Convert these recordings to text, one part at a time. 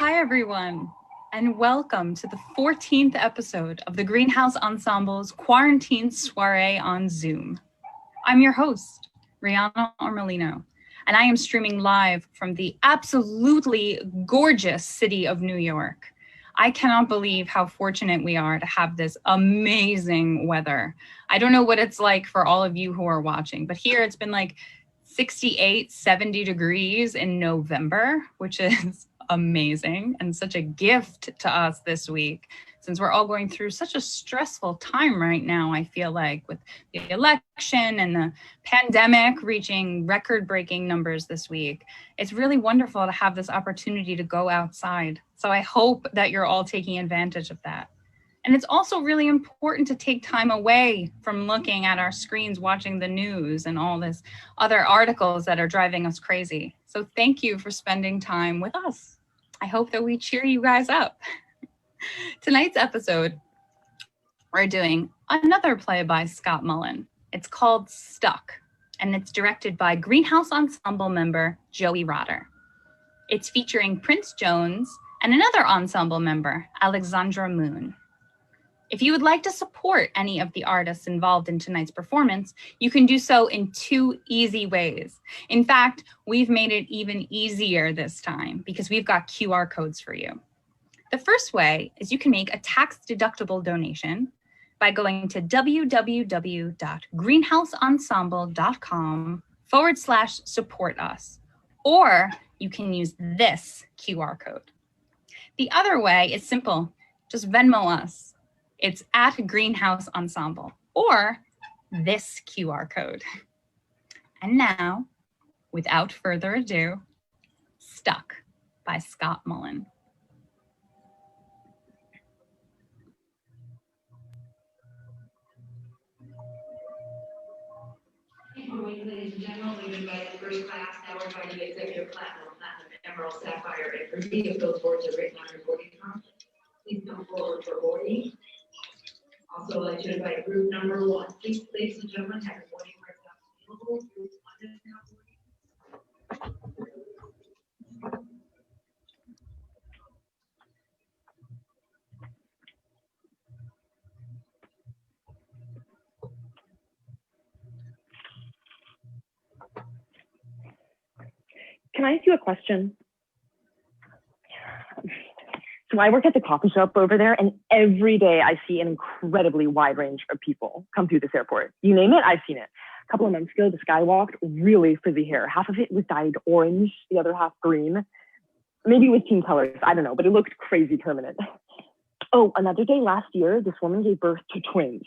Hi, everyone, and welcome to the 14th episode of the Greenhouse Ensemble's Quarantine Soiree on Zoom. I'm your host, Rihanna Ormelino, and I am streaming live from the absolutely gorgeous city of New York. I cannot believe how fortunate we are to have this amazing weather. I don't know what it's like for all of you who are watching, but here it's been like 68, 70 degrees in November, which is amazing and such a gift to us this week, since we're all going through such a stressful time right now, I feel like, with the election and the pandemic reaching record-breaking numbers this week. It's really wonderful to have this opportunity to go outside. So I hope that you're all taking advantage of that. And it's also really important to take time away from looking at our screens, watching the news and all this other articles that are driving us crazy. So thank you for spending time with us. I hope that we cheer you guys up. Tonight's episode, we're doing another play by Scott Mullen. It's called Stuck, and it's directed by Greenhouse Ensemble member Joey Rotter. It's featuring Prince Jones and another ensemble member, Alexandra Moon. If you would like to support any of the artists involved in tonight's performance, you can do so in two easy ways. In fact, we've made it even easier this time because we've got QR codes for you. The first way is you can make a tax-deductible donation by going to www.greenhouseensemble.com/support us, or you can use this QR code. The other way is simple, just Venmo us. It's at Greenhouse Ensemble, or this QR code. And now, without further ado, Stuck by Scott Mullen. Good morning, ladies and gentlemen. We've invited first class. Now we're inviting executive platinum, emerald, sapphire, and ruby. If those boards are written on your boarding card, please come forward for boarding. Also, I'd like to invite group number 1. Please, ladies and gentlemen, have your boarding cards available. Group 1 is now boarding. Can I ask you a question? So I work at the coffee shop over there, and every day I see an incredibly wide range of people come through this airport. You name it, I've seen it. A couple of months ago, this guy walked, really frizzy hair. Half of it was dyed orange, the other half green. Maybe with team colors, I don't know, but it looked crazy permanent. Oh, another day last year, this woman gave birth to twins.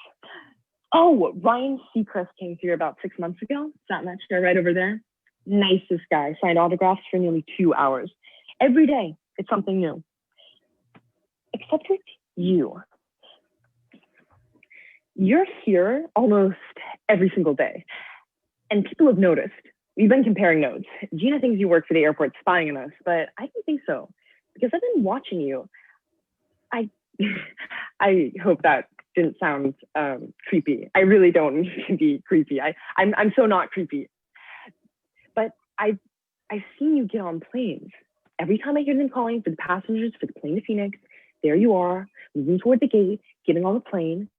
Oh, Ryan Seacrest came through about 6 months ago. Sat in that chair right over there. Nicest guy, signed autographs for nearly 2 hours. Every day, it's something new. Except with you. You're here almost every single day. And people have noticed. We've been comparing notes. Gina thinks you work for the airport spying on us, but I don't think so. Because I've been watching you. I hope that didn't sound creepy. I really don't mean to be creepy. I'm so not creepy. But I've seen you get on planes. Every time I hear them calling for the passengers for the plane to Phoenix, there you are, moving toward the gate, getting on the plane.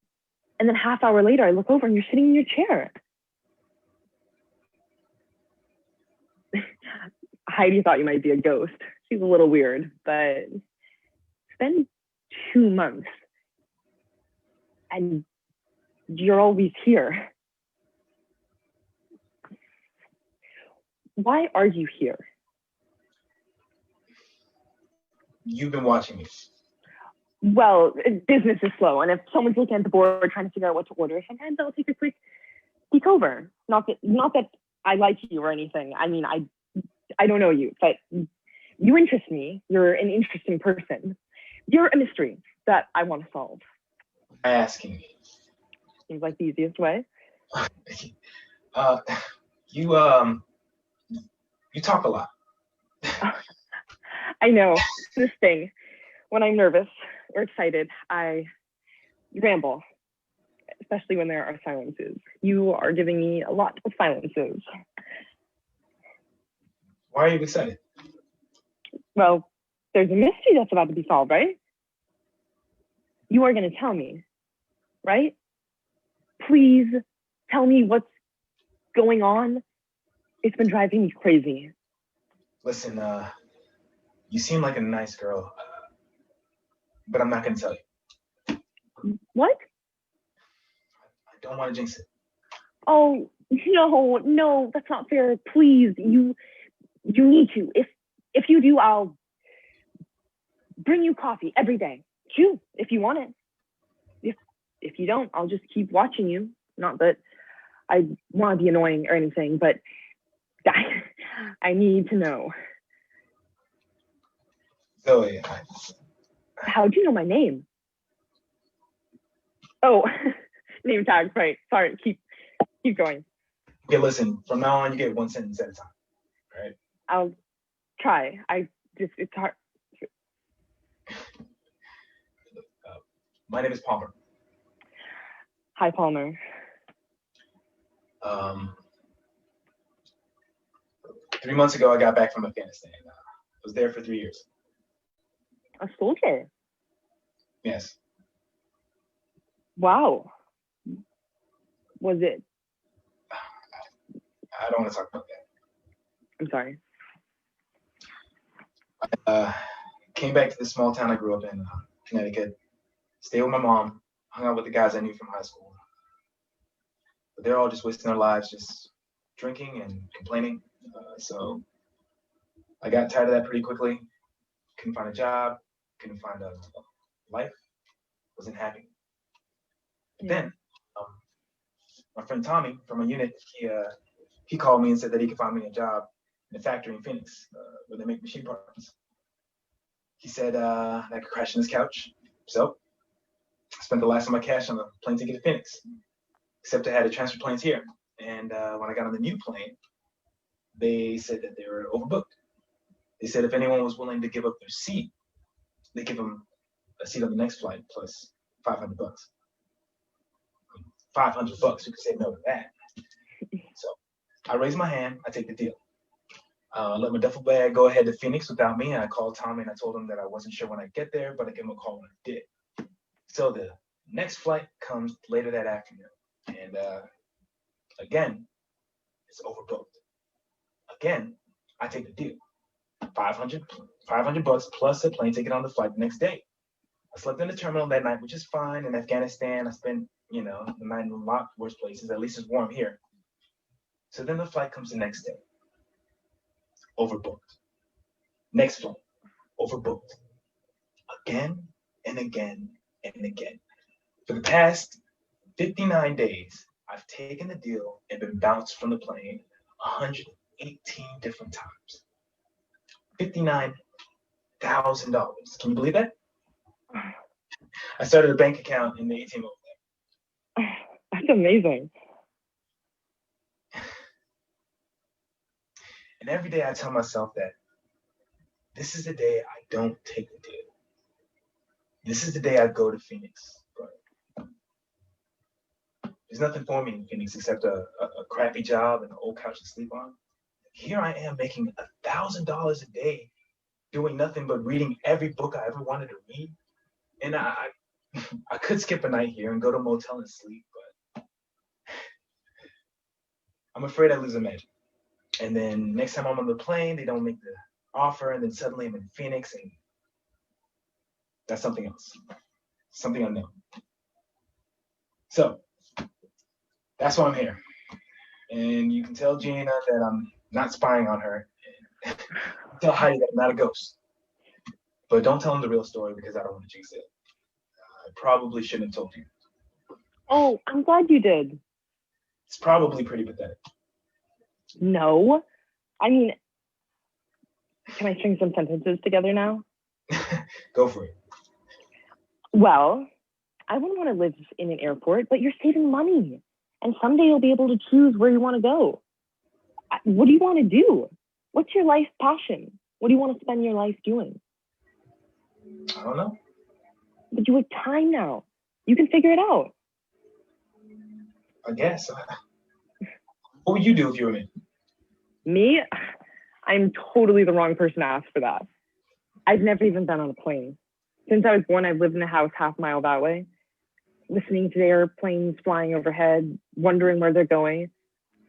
And then half hour later, I look over and you're sitting in your chair. Heidi thought you might be a ghost. She's a little weird, but it's been 2 months. And you're always here. Why are you here? You've been watching me. Well, business is slow, and if someone's looking at the board trying to figure out what to order, sometimes I'll take a quick peek over. Not that I like you or anything. I mean, I don't know you, but you interest me. You're an interesting person. You're a mystery that I want to solve. Asking me. Seems like the easiest way. You talk a lot. I know, this thing. When I'm nervous or excited, I ramble, especially when there are silences. You are giving me a lot of silences. Why are you excited? Well, There's a mystery that's about to be solved, right? You are going to tell me, right? Please tell me what's going on. It's been driving me crazy. Listen, you seem like a nice girl, but I'm not going to tell you. What? I don't want to jinx it. Oh, no, that's not fair. Please, you need to. If you do, I'll bring you coffee every day. Choose if you want it. If you don't, I'll just keep watching you. Not that I want to be annoying or anything, but I need to know. Zoe, How do you know my name? Oh, name tag, right. Sorry, keep going. okay, listen, from now on, you get one sentence at a time, right? I'll try. It's hard. My name is Palmer. Hi, Palmer. 3 months ago, I got back from Afghanistan. I was there for 3 years. A soldier? Yes. Wow. Was it? I don't want to talk about that. I'm sorry. Came back to the small town I grew up in, Connecticut. Stayed with my mom. Hung out with the guys I knew from high school. But they're all just wasting their lives, just drinking and complaining. So I got tired of that pretty quickly. Couldn't find a job. Couldn't find a life. Wasn't happy. But then, my friend Tommy from a unit, he called me and said that he could find me a job in a factory in Phoenix where they make machine parts. He said I could crash on his couch. So I spent the last of my cash on a plane ticket to Phoenix. Except I had to transfer planes here. And when I got on the new plane, they said that they were overbooked. They said if anyone was willing to give up their seat, they give them a seat on the next flight plus $500. $500, you could say no to that. So I raised my hand, I take the deal. Let my duffel bag go ahead to Phoenix without me, and I called Tommy and I told him that I wasn't sure when I'd get there, but I'd give him a call when I did. So the next flight comes later that afternoon, and again, it's overbooked. Again, I take the deal. $500 plus a plane ticket on the flight the next day. I slept in the terminal that night, which is fine. In Afghanistan, I spent, the night in a lot worse places. At least it's warm here. So then the flight comes the next day. Overbooked. Next flight. Overbooked. Again and again and again. For the past 59 days, I've taken the deal and been bounced from the plane 118 different times. $59,000. Can you believe that? I started a bank account in the ATM over there. That's amazing. And every day I tell myself that this is the day I don't take the deal. This is the day I go to Phoenix. But there's nothing for me in Phoenix except a crappy job and an old couch to sleep on. Here I am making $1,000 a day doing nothing but reading every book I ever wanted to read. And I could skip a night here and go to a motel and sleep, but I'm afraid I lose the magic. And then next time I'm on the plane, they don't make the offer, and then suddenly I'm in Phoenix, and that's something else. Something unknown. So that's why I'm here. And you can tell Gina that I'm not spying on her. And tell Heidi that I'm not a ghost. But don't tell them the real story because I don't want to jinx it. I probably shouldn't have told you. Oh, I'm glad you did. It's probably pretty pathetic. No. I mean, can I string some sentences together now? Go for it. Well, I wouldn't want to live in an airport, but you're saving money. And someday you'll be able to choose where you want to go. What do you want to do? What's your life passion? What do you want to spend your life doing? I don't know. But you have time now. You can figure it out. I guess. What would you do if you were me? Me? I'm totally the wrong person to ask for that. I've never even been on a plane. Since I was born, I've lived in a house half a mile that way, listening to the airplanes flying overhead, wondering where they're going.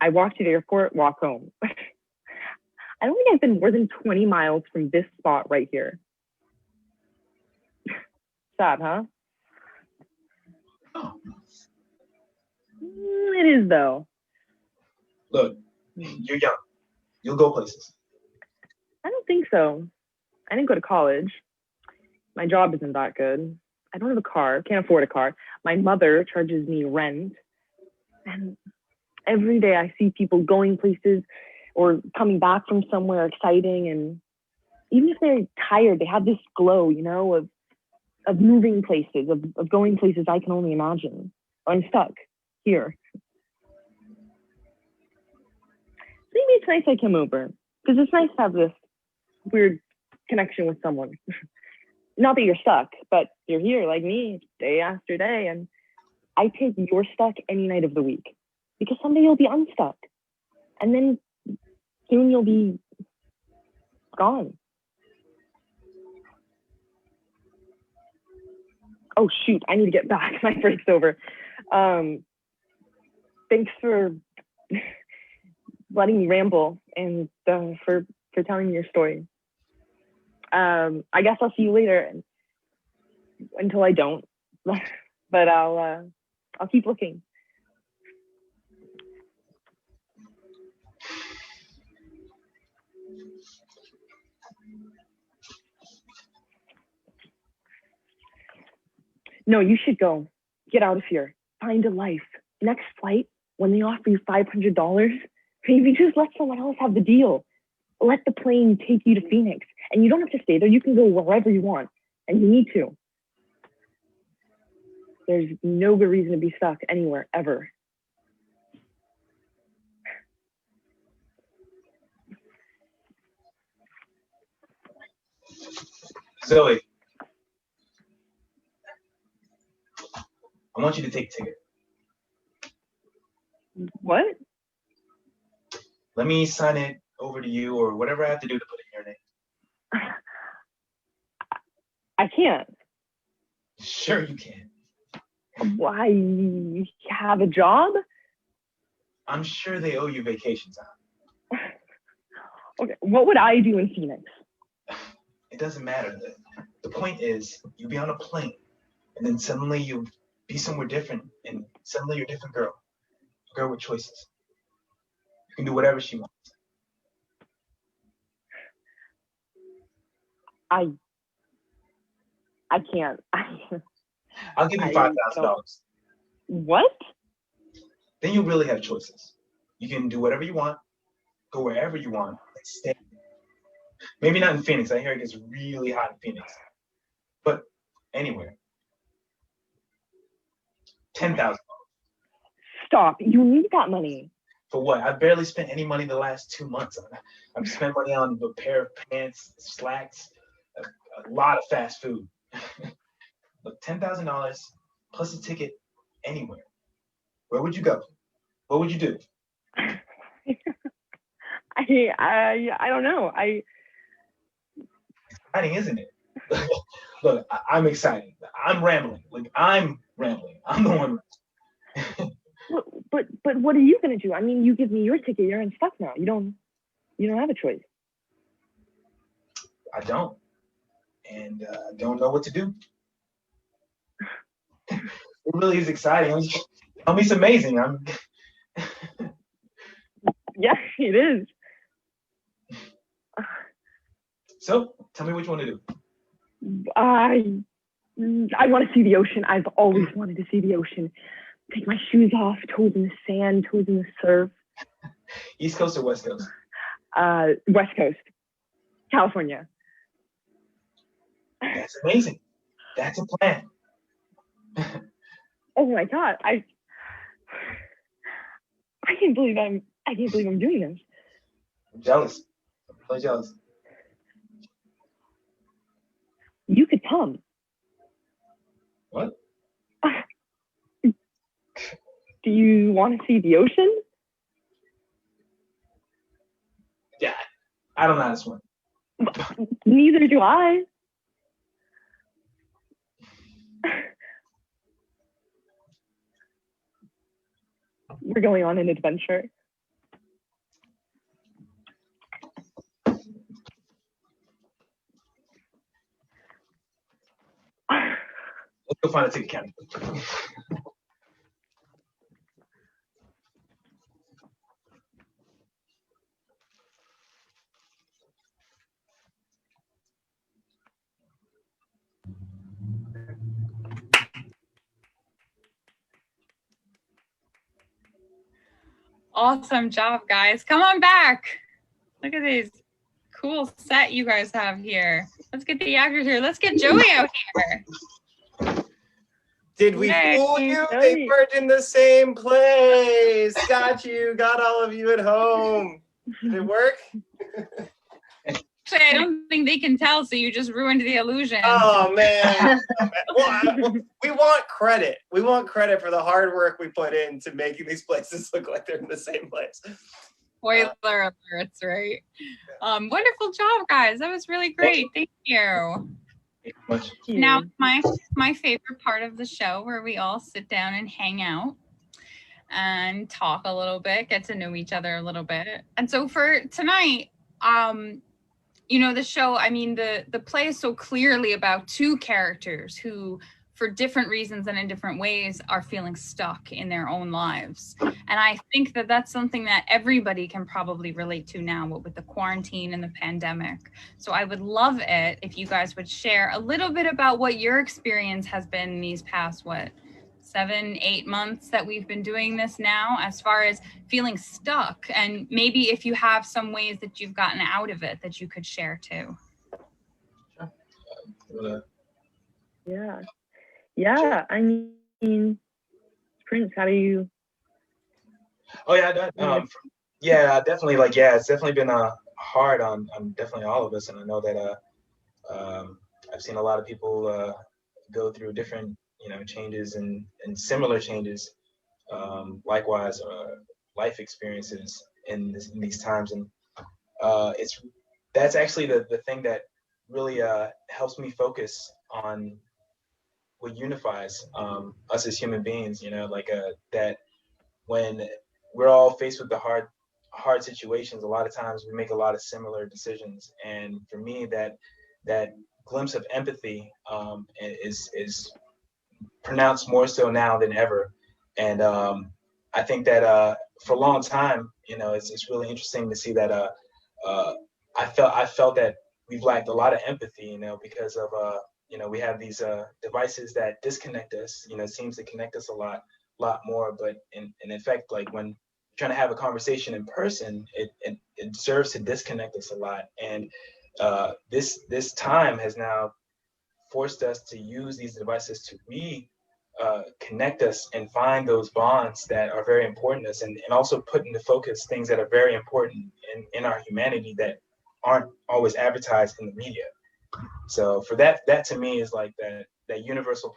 I walk to the airport, walk home. I don't think I've been more than 20 miles from this spot right here. Sad, huh? Oh. It is, though. Look, you're young. You'll go places. I don't think so. I didn't go to college. My job isn't that good. I don't have a car, can't afford a car. My mother charges me rent. And every day I see people going places or coming back from somewhere exciting. And even if they're tired, they have this glow, you know, of moving places, of going places I can only imagine. I'm stuck here. Maybe it's nice I came over, because it's nice to have this weird connection with someone. Not that you're stuck, but you're here like me, day after day, and I take you're stuck any night of the week, because someday you'll be unstuck, and then soon you'll be gone. Oh shoot, I need to get back. My break's over. Thanks for letting me ramble and for telling me your story. I guess I'll see you later until I don't, but I'll keep looking. No, you should go. Get out of here. Find a life. Next flight, when they offer you $500, maybe just let someone else have the deal. Let the plane take you to Phoenix. And you don't have to stay there. You can go wherever you want. And you need to. There's no good reason to be stuck anywhere, ever. Zoe, I want you to take a ticket. What? Let me sign it over to you or whatever I have to do to put in your name. I can't. Sure you can. Why? You have a job? I'm sure they owe you vacation time. Okay, what would I do in Phoenix? It doesn't matter. The point is, you'll be on a plane, and then suddenly you'll be somewhere different, and suddenly you're a different girl. A girl with choices. You can do whatever she wants. I can't. I'll give you $5,000. What? Then you really have choices. You can do whatever you want, go wherever you want, and stay. Maybe not in Phoenix. I hear it gets really hot in Phoenix. But anywhere. $10,000. Stop. You need that money. For what? I've barely spent any money the last 2 months. I've spent money on a pair of pants, slacks, a lot of fast food. Look, $10,000 plus a ticket anywhere. Where would you go? What would you do? I don't know. Exciting, isn't it? Look, I'm excited. I'm rambling. I'm the one. But what are you gonna do? I mean, you give me your ticket, you're stuck now. You don't have a choice. I don't, and I don't know what to do. It really is exciting. It's amazing. Yeah, it is. So, tell me what you want to do. I want to see the ocean. I've always wanted to see the ocean. Take my shoes off, toes in the sand, toes in the surf. East Coast or West Coast? West Coast, California. That's amazing. That's a plan. Oh my God, I can't believe I'm doing this. I'm jealous. I'm really jealous. You could come. What? Do you want to see the ocean? Yeah, I don't know how to swim. Neither do I. We're going on an adventure. Let's go find a ticket counter. Awesome job, guys. Come on back. Look at these cool set you guys have here. Let's get the actors here. Let's get Joey out here. Did we Yay. fool you? They weren't in the same place. Got you. Got all of you at home. Did it work? Actually, I don't think they can tell, so you just ruined the illusion. Oh, man. Well, we want credit. We want credit for the hard work we put into making these places look like they're in the same place. Spoiler alerts, right? Wonderful job, guys. That was really great. Thank you. Now, my favorite part of the show, where we all sit down and hang out and talk a little bit, get to know each other a little bit. And so for tonight, you know, the show, I mean, the play is so clearly about two characters who, for different reasons and in different ways, are feeling stuck in their own lives. And I think that that's something that everybody can probably relate to now, with the quarantine and the pandemic. So I would love it if you guys would share a little bit about what your experience has been in these past, 7-8 months that we've been doing this now, as far as feeling stuck, and maybe if you have some ways that you've gotten out of it that you could share too. Yeah, I mean, Prince, how do you? Oh yeah, definitely. It's definitely been hard on definitely all of us, and I know that I've seen a lot of people go through different changes and similar changes, likewise life experiences in these times, and that's actually the thing that really helps me focus on what unifies us as human beings. That when we're all faced with the hard situations, a lot of times we make a lot of similar decisions, and for me that glimpse of empathy is pronounced more so now than ever. And I think that for a long time, it's really interesting to see that I felt that we've lacked a lot of empathy, because of we have these devices that disconnect us. It seems to connect us a lot more, but in effect, like when trying to have a conversation in person, it serves to disconnect us a lot. And this time has now forced us to use these devices to connect us and find those bonds that are very important to us, and also put into focus things that are very important in our humanity that aren't always advertised in the media. So for that to me is like that universal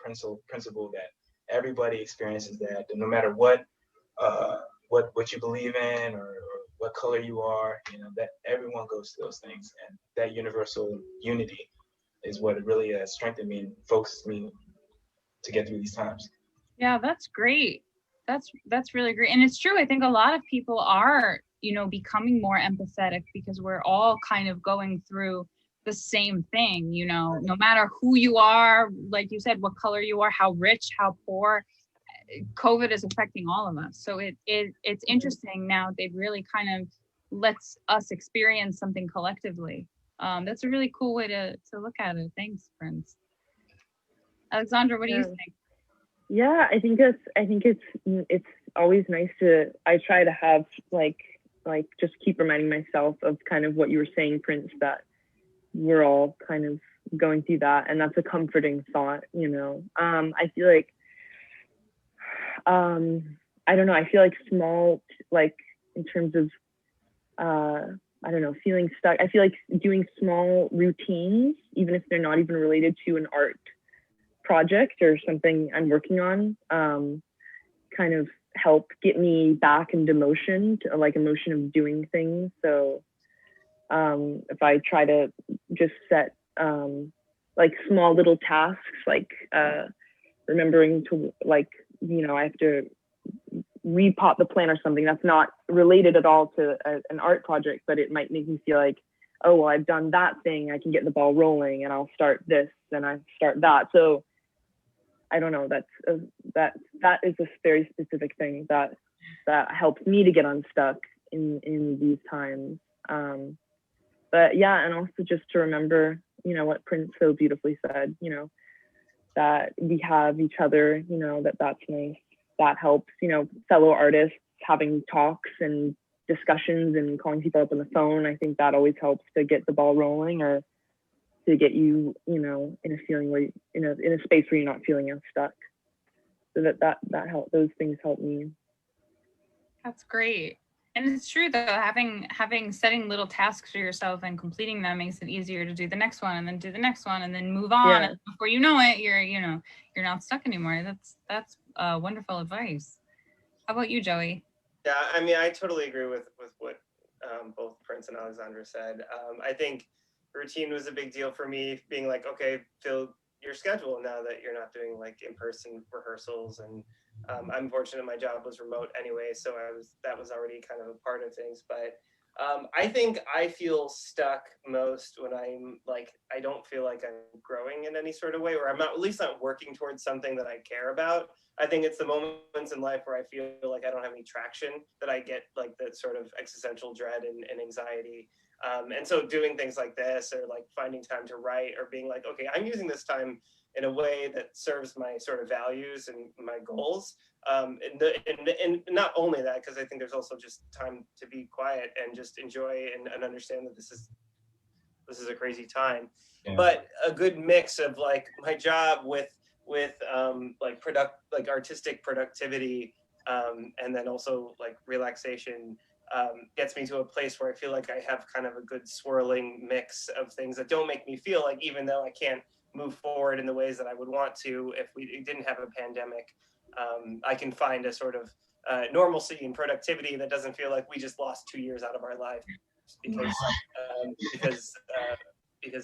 principle that everybody experiences, that no matter what you believe in or what color you are, that everyone goes through those things, and that universal unity is what really strengthened me and focused me to get through these times. Yeah, that's great. That's really great. And it's true. I think a lot of people are, becoming more empathetic, because we're all kind of going through the same thing, no matter who you are, like you said, what color you are, how rich, how poor, COVID is affecting all of us. So it's interesting now. They've really kind of lets us experience something collectively. That's a really cool way to look at it. Thanks, Prince. Alexandra, what do you think? Yeah, I think it's always nice to, I try to have like just keep reminding myself of kind of what you were saying, Prince, that we're all kind of going through that, and that's a comforting thought. I feel like I don't know, I feel like small, like in terms of I don't know, feeling stuck. I feel like doing small routines, even if they're not even related to an art project or something I'm working on, kind of help get me back into motion, to like emotion of doing things. So If I try to just set like small little tasks, like remembering to, like, you know, I have to repot the plant or something that's not related at all to an art project, but it might make me feel like, oh, well, I've done that thing, I can get the ball rolling, and I'll start this and I start that. So I don't know, that is a very specific thing that helps me to get unstuck in these times. But yeah, and also just to remember, you know, what Prince so beautifully said, you know, that we have each other, you know, that's nice. That helps, you know, fellow artists having talks and discussions and calling people up on the phone. I think that always helps to get the ball rolling, or to get you, you know, in a feeling where, in a space where you're not feeling stuck. So that help, those things help me. That's great. And it's true though, setting little tasks for yourself and completing them makes it easier to do the next one and then do the next one and then move on. Yeah. And before you know it, you're not stuck anymore. That's wonderful advice. How about you, Joey? Yeah, I mean, I totally agree with what both Prince and Alexandra said. I think routine was a big deal for me, being like, okay, fill your schedule now that you're not doing like in-person rehearsals. And I'm fortunate my job was remote anyway, so that was already kind of a part of things. But I think I feel stuck most when I'm like, I don't feel like I'm growing in any sort of way, or I'm not, at least not working towards something that I care about. I think it's the moments in life where I feel like I don't have any traction that I get like that sort of existential dread and anxiety. And so doing things like this, or like finding time to write, or being like, okay, I'm using this time in a way that serves my sort of values and my goals. And not only that, because I think there's also just time to be quiet and just enjoy and understand that this is a crazy time. Yeah. But a good mix of like my job with like artistic productivity, and then also like relaxation, gets me to a place where I feel like I have kind of a good swirling mix of things that don't make me feel like, even though I can't move forward in the ways that I would want to if we didn't have a pandemic, I can find a sort of normalcy and productivity that doesn't feel like we just lost 2 years out of our life because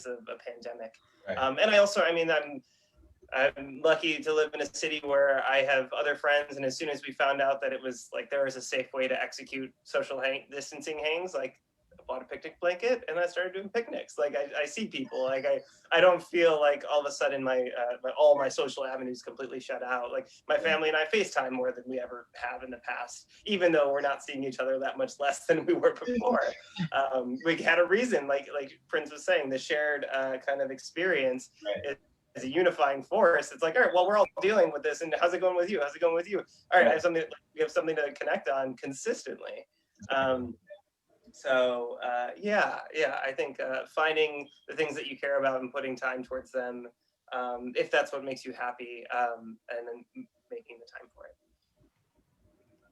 of a pandemic. Right. And I also, I mean, I'm lucky to live in a city where I have other friends, and as soon as we found out that it was like there was a safe way to execute social distancing hangs, like I bought a picnic blanket and I started doing picnics. Like I see people, like I don't feel like all of a sudden all my social avenues completely shut out. Like my family and I FaceTime more than we ever have in the past, even though we're not seeing each other that much less than we were before. We had a reason, like Prince was saying, the shared kind of experience. Right. As a unifying force. It's like, all right, well, we're all dealing with this, and how's it going with you? How's it going with you? All right, we have something to connect on consistently. Yeah, I think finding the things that you care about and putting time towards them, if that's what makes you happy, and then making the time for it.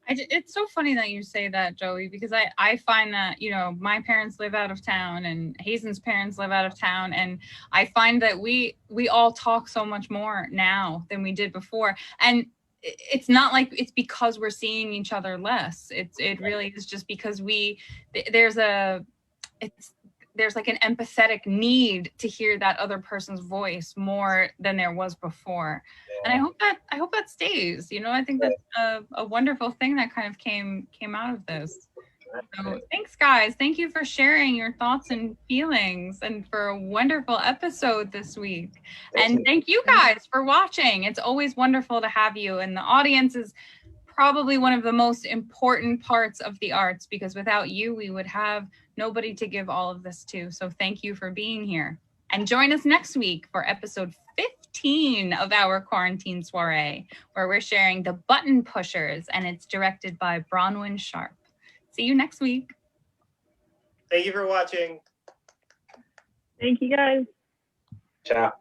It's so funny that you say that, Joey, because I find that, you know, my parents live out of town and Hazen's parents live out of town. And I find that we all talk so much more now than we did before. And it's not like it's because we're seeing each other less. It really is just because there's like an empathetic need to hear that other person's voice more than there was before. And I hope that stays, you know. I think that's a wonderful thing that kind of came out of this. So thanks, guys. Thank you for sharing your thoughts and feelings, and for a wonderful episode this week. And thank you guys for watching. It's always wonderful to have you, and the audience is probably one of the most important parts of the arts, because without you, we would have nobody to give all of this to. So thank you for being here. And join us next week for episode 15 of our quarantine soiree, where we're sharing The Button Pushers, and it's directed by Bronwen Sharp. See you next week. Thank you for watching. Thank you, guys. Ciao.